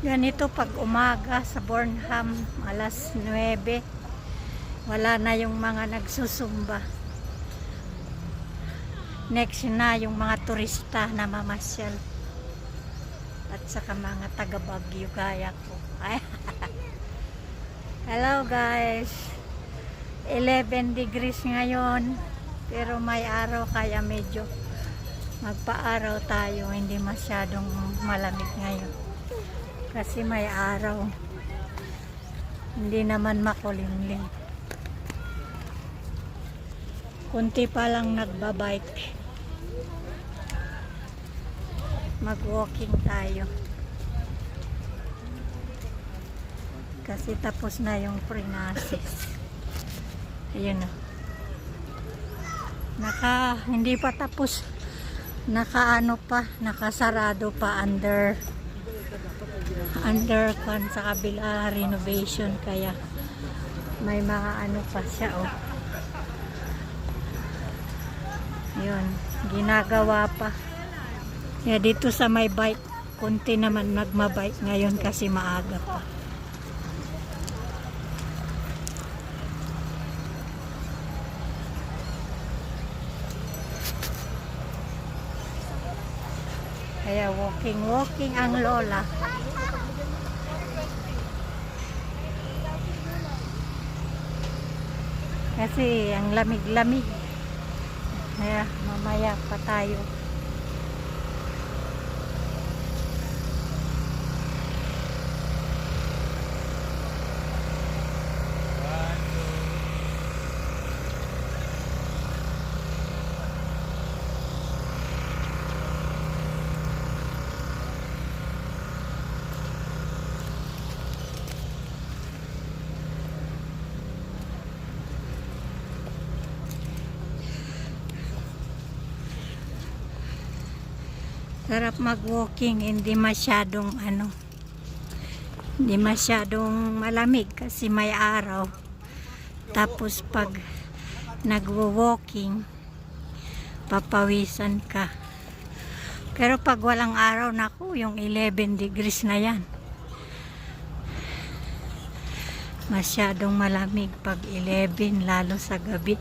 Ganito pag umaga sa Burnham, alas 9. Wala na yung mga nagsusumba. Next na yung mga turista na mamasyal. At saka mga taga Baguio gaya ko. Hello guys. 11 degrees ngayon. Pero may araw kaya medyo magpa-araw tayo. Hindi masyadong malamig ngayon. Kasi may araw. Hindi naman makulimlim. Kunti pa lang nagbabike. Mag-walking tayo. Kasi tapos na yung pre-nasis. Ayun na. Hindi pa tapos. Nakasarado pa under sa kabila renovation, kaya may mga ano pa siya, oh. Yun, ginagawa pa. Kaya dito sa may bike, konti naman magmabike ngayon kasi maaga pa. Kaya walking ang lola. Kasi ang lamig-lamig. Kaya mamaya pa tayo. Sarap mag-walking, hindi masyadong malamig kasi may araw. Tapos pag nagwo-walking, papawisan ka. Pero pag walang araw, naku, yung 11 degrees na yan. Masyadong malamig pag 11, lalo sa gabi.